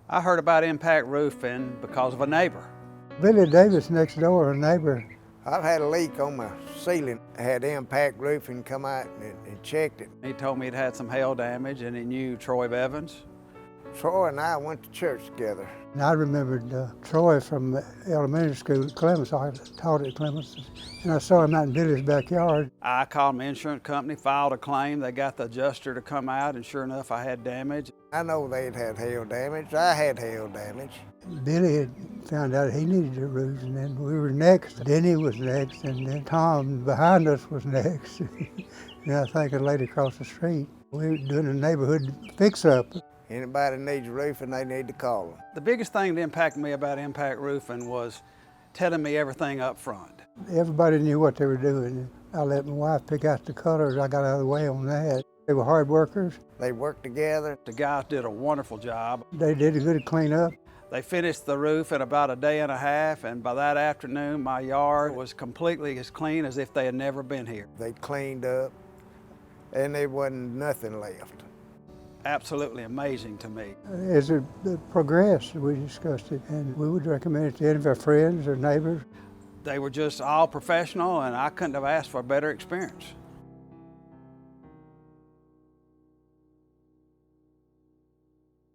I heard about impact roofing because of a neighbor. Billy Davis next door, a neighbor. I've had a leak on my ceiling. I had impact roofing come out and checked it. He told me it had some hail damage and he knew Troy Evans. Troy and I went to church together. And I remembered Troy from elementary school at Clemens. I taught at Clemens. And I saw him out in Billy's backyard. I called my insurance company, filed a claim. They got the adjuster to come out, and sure enough, I had damage. I know they'd had hail damage. I had hail damage. Billy had found out he needed a roof, and then we were next. Denny was next, and then Tom behind us was next. And I think a lady across the street. We were doing a neighborhood fix-up. Anybody needs roofing, they need to call them. The biggest thing that impacted me about impact roofing was telling me everything up front. Everybody knew what they were doing. I let my wife pick out the colors. I got out of the way on that. They were hard workers. They worked together. The guys did a wonderful job. They did a good cleanup. They finished the roof in about a day and a half, and by that afternoon, my yard was completely as clean as if they had never been here. They cleaned up, and there wasn't nothing left. Absolutely amazing to me. As it progressed, we discussed it, and we would recommend it to any of our friends or neighbors. They were just all professional, and I couldn't have asked for a better experience.